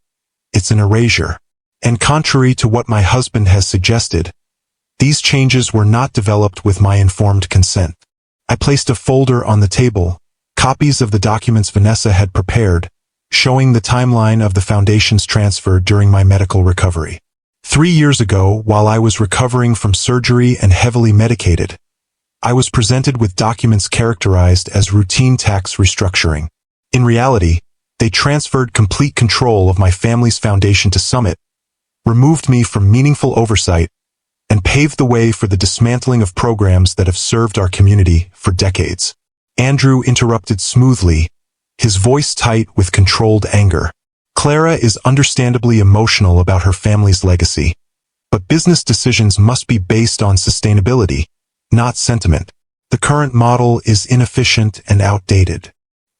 Speaker 1: It's an erasure. And contrary to what my husband has suggested, these changes were not developed with my informed consent. I placed a folder on the table, copies of the documents Vanessa had prepared, showing the timeline of the Foundation's transfer during my medical recovery. 3 years ago, while I was recovering from surgery and heavily medicated, I was presented with documents characterized as routine tax restructuring. In reality, they transferred complete control of my family's foundation to Summit, removed me from meaningful oversight, and paved the way for the dismantling of programs that have served our community for decades. Andrew interrupted smoothly, his voice tight with controlled anger. Clara is understandably emotional about her family's legacy, but business decisions must be based on sustainability, not sentiment. The current model is inefficient and outdated.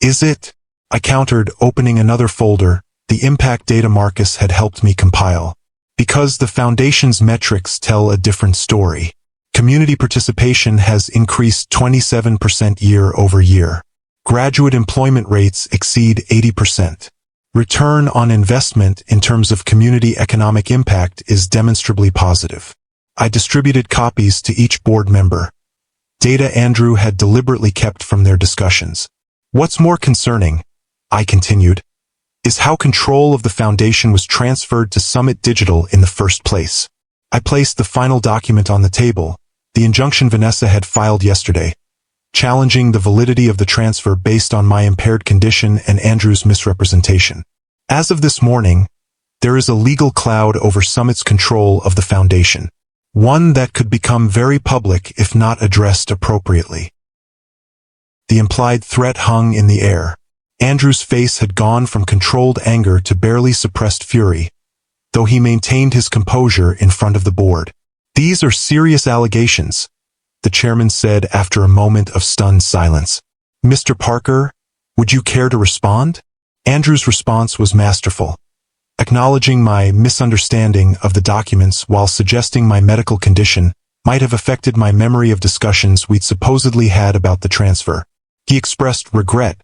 Speaker 1: Is it? I countered, opening another folder, the impact data Marcus had helped me compile. Because the Foundation's metrics tell a different story. Community participation has increased 27% year over year. Graduate employment rates exceed 80%. Return on investment in terms of community economic impact is demonstrably positive. I distributed copies to each board member. Data Andrew had deliberately kept from their discussions. What's more concerning, I continued, is how control of the Foundation was transferred to Summit Digital in the first place. I placed the final document on the table, the injunction Vanessa had filed yesterday, challenging the validity of the transfer based on my impaired condition and Andrew's misrepresentation. As of this morning, there is a legal cloud over Summit's control of the Foundation, one that could become very public if not addressed appropriately. The implied threat hung in the air. Andrew's face had gone from controlled anger to barely suppressed fury, though he maintained his composure in front of the board. "These are serious allegations," the chairman said after a moment of stunned silence. "Mr. Parker, would you care to respond?" Andrew's response was masterful, acknowledging my misunderstanding of the documents while suggesting my medical condition might have affected my memory of discussions we'd supposedly had about the transfer. He expressed regret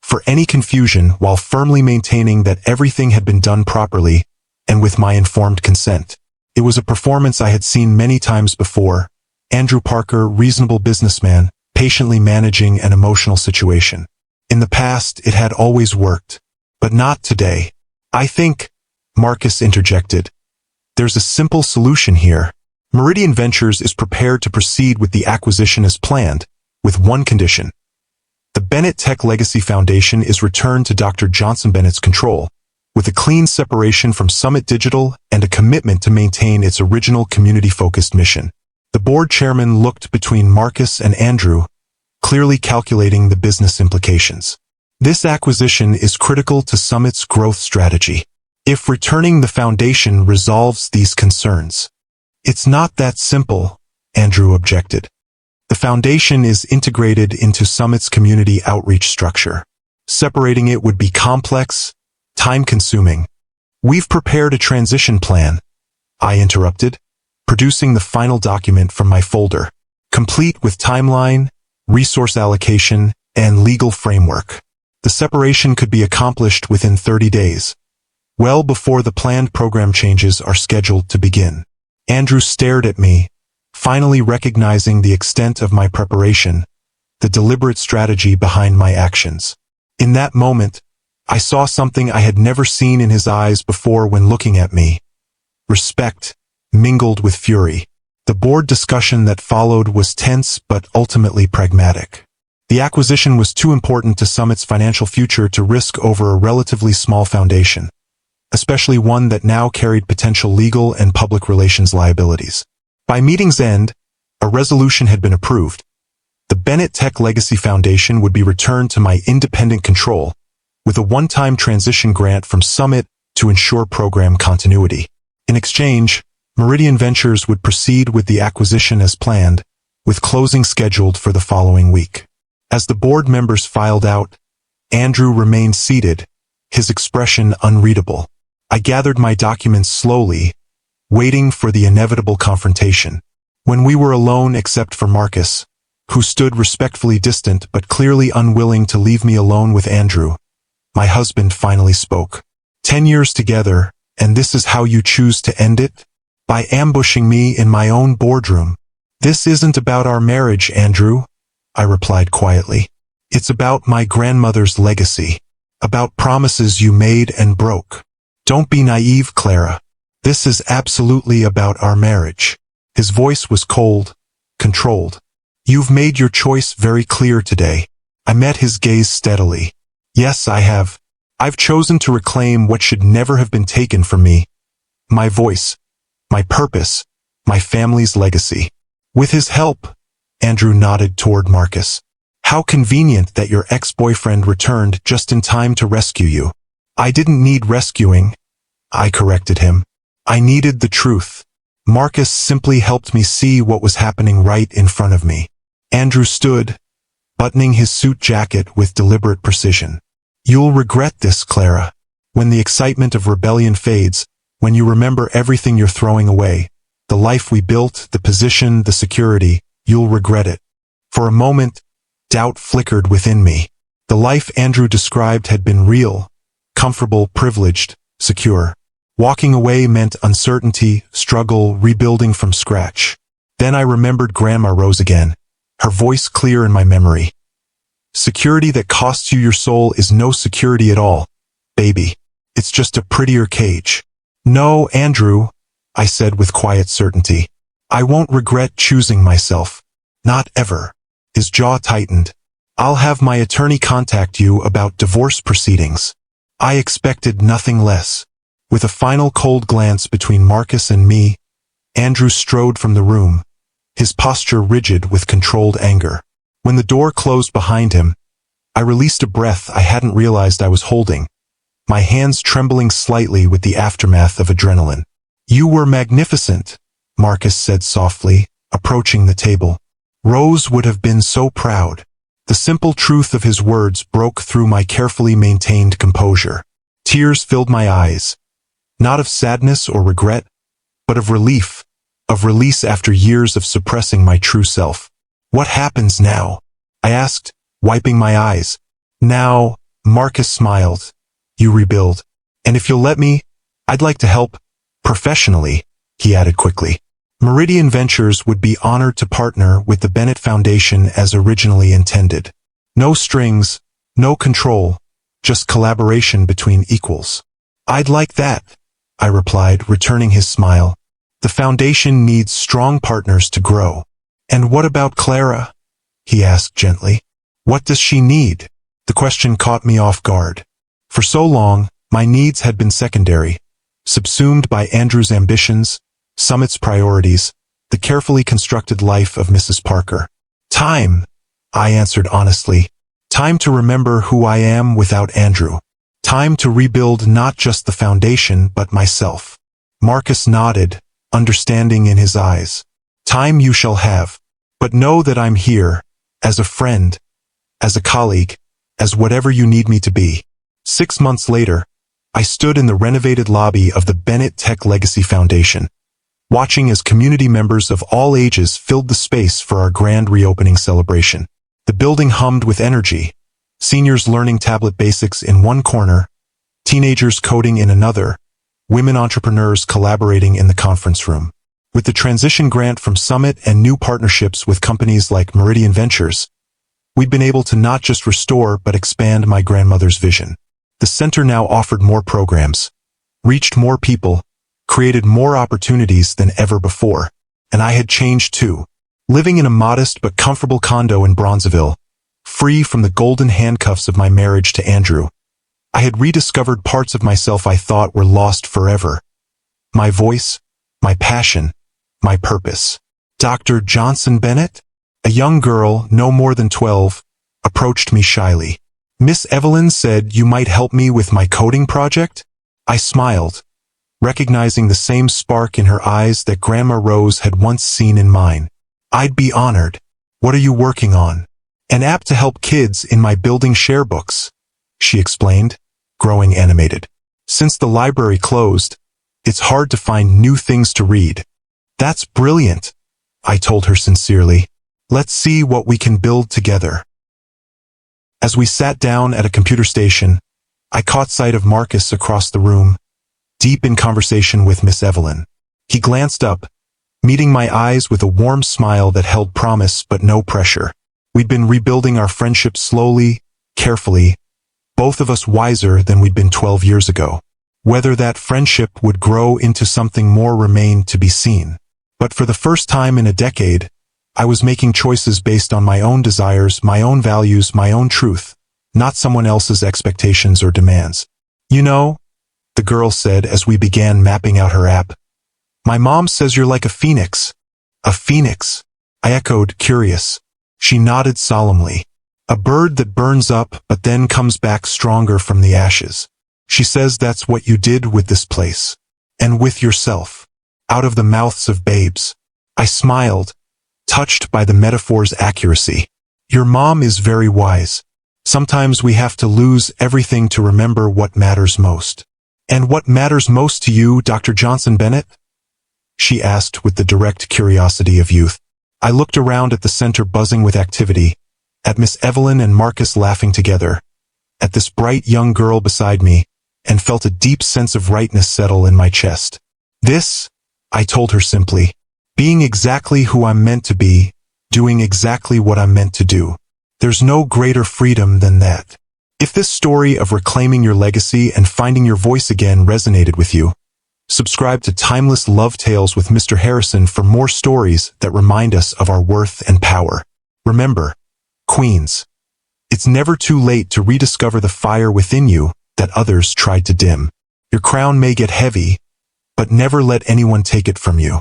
Speaker 1: for any confusion while firmly maintaining that everything had been done properly and with my informed consent. It was a performance I had seen many times before. Andrew Parker, reasonable businessman, patiently managing an emotional situation. In the past, it had always worked, but not today. "I think," Marcus interjected, "there's a simple solution here. Meridian Ventures is prepared to proceed with the acquisition as planned, with one condition. The Bennett Tech Legacy Foundation is returned to Dr. Johnson-Bennett's control, with a clean separation from Summit Digital and a commitment to maintain its original community-focused mission." The board chairman looked between Marcus and Andrew, clearly calculating the business implications. "This acquisition is critical to Summit's growth strategy. If returning the Foundation resolves these concerns." "It's not that simple," Andrew objected. "The Foundation is integrated into Summit's community outreach structure. Separating it would be complex, time-consuming." "We've prepared a transition plan," I interrupted, producing the final document from my folder, complete with timeline, resource allocation, and legal framework. The separation could be accomplished within 30 days, well before the planned program changes are scheduled to begin. Andrew stared at me, finally recognizing the extent of my preparation, the deliberate strategy behind my actions. In that moment, I saw something I had never seen in his eyes before when looking at me. Respect, mingled with fury. The board discussion that followed was tense but ultimately pragmatic. The acquisition was too important to Summit's financial future to risk over a relatively small foundation, especially one that now carried potential legal and public relations liabilities. By meeting's end, a resolution had been approved. The Bennett Tech Legacy Foundation would be returned to my independent control, with a one-time transition grant from Summit to ensure program continuity. In exchange, Meridian Ventures would proceed with the acquisition as planned, with closing scheduled for the following week. As the board members filed out, Andrew remained seated, his expression unreadable. I gathered my documents slowly, waiting for the inevitable confrontation. When we were alone except for Marcus, who stood respectfully distant but clearly unwilling to leave me alone with Andrew, my husband finally spoke. 10 years together, and this is how you choose to end it? By ambushing me in my own boardroom. This isn't about our marriage, Andrew, I replied quietly. It's about my grandmother's legacy. About promises you made and broke. Don't be naive, Clara. This is absolutely about our marriage. His voice was cold, controlled. You've made your choice very clear today. I met his gaze steadily. Yes, I have. I've chosen to reclaim what should never have been taken from me. My voice, my purpose, my family's legacy. With his help, Andrew nodded toward Marcus. How convenient that your ex-boyfriend returned just in time to rescue you. I didn't need rescuing, I corrected him. I needed the truth. Marcus simply helped me see what was happening right in front of me. Andrew stood, buttoning his suit jacket with deliberate precision. You'll regret this, Clara. When the excitement of rebellion fades, when you remember everything you're throwing away, the life we built, the position, the security, you'll regret it. For a moment, doubt flickered within me. The life Andrew described had been real, comfortable, privileged, secure. Walking away meant uncertainty, struggle, rebuilding from scratch. Then I remembered Grandma Rose again, her voice clear in my memory. Security that costs you your soul is no security at all, baby. It's just a prettier cage. No, Andrew, I said with quiet certainty. I won't regret choosing myself. Not ever. His jaw tightened. I'll have my attorney contact you about divorce proceedings. I expected nothing less. With a final cold glance between Marcus and me, Andrew strode from the room, his posture rigid with controlled anger. When the door closed behind him, I released a breath I hadn't realized I was holding, my hands trembling slightly with the aftermath of adrenaline. You were magnificent, Marcus said softly, approaching the table. Rose would have been so proud. The simple truth of his words broke through my carefully maintained composure. Tears filled my eyes. Not of sadness or regret, but of relief, of release after years of suppressing my true self. What happens now? I asked, wiping my eyes. Now, Marcus smiled. You rebuild. And if you'll let me, I'd like to help, professionally, he added quickly. Meridian Ventures would be honored to partner with the Bennett Foundation as originally intended. No strings, no control, just collaboration between equals. I'd like that, I replied, returning his smile. The foundation needs strong partners to grow. And what about Clara? He asked gently. What does she need? The question caught me off guard. For so long, my needs had been secondary, subsumed by Andrew's ambitions, Summit's priorities, the carefully constructed life of Mrs. Parker. Time, I answered honestly. Time to remember who I am without Andrew. Time to rebuild not just the foundation but myself. Marcus nodded, understanding in his eyes. Time you shall have. But know that I'm here, as a friend, as a colleague, as whatever you need me to be. 6 months later, I stood in the renovated lobby of the Bennett Tech Legacy Foundation, watching as community members of all ages filled the space for our grand reopening celebration. The building hummed with energy, seniors learning tablet basics in one corner, teenagers coding in another, women entrepreneurs collaborating in the conference room. With the transition grant from Summit and new partnerships with companies like Meridian Ventures, we'd been able to not just restore but expand my grandmother's vision. The center now offered more programs, reached more people, created more opportunities than ever before. And I had changed too. Living in a modest but comfortable condo in Bronzeville, free from the golden handcuffs of my marriage to Andrew, I had rediscovered parts of myself I thought were lost forever. My voice, my passion, my purpose. Dr. Johnson-Bennett, a young girl, no more than 12, approached me shyly. Miss Evelyn said you might help me with my coding project? I smiled, recognizing the same spark in her eyes that Grandma Rose had once seen in mine. I'd be honored. What are you working on? An app to help kids in my building share books, she explained, growing animated. Since the library closed, it's hard to find new things to read. That's brilliant, I told her sincerely. Let's see what we can build together. As we sat down at a computer station, I caught sight of Marcus across the room, deep in conversation with Miss Evelyn. He glanced up, meeting my eyes with a warm smile that held promise but no pressure. We'd been rebuilding our friendship slowly, carefully, both of us wiser than we'd been 12 years ago. Whether that friendship would grow into something more remained to be seen. But for the first time in a decade, I was making choices based on my own desires, my own values, my own truth, not someone else's expectations or demands. You know, the girl said as we began mapping out her app, my mom says you're like a phoenix. A phoenix? I echoed, curious. She nodded solemnly. A bird that burns up but then comes back stronger from the ashes. She says that's what you did with this place. And with yourself. Out of the mouths of babes. I smiled, touched by the metaphor's accuracy. Your mom is very wise. Sometimes we have to lose everything to remember what matters most. And what matters most to you, Dr. Johnson-Bennett? She asked with the direct curiosity of youth. I looked around at the center buzzing with activity, at Miss Evelyn and Marcus laughing together, at this bright young girl beside me, and felt a deep sense of rightness settle in my chest. This, I told her simply, being exactly who I'm meant to be, doing exactly what I'm meant to do. There's no greater freedom than that. If this story of reclaiming your legacy and finding your voice again resonated with you, subscribe to Timeless Love Tales with Mr. Harrison for more stories that remind us of our worth and power. Remember, Queens, it's never too late to rediscover the fire within you that others tried to dim. Your crown may get heavy, but never let anyone take it from you.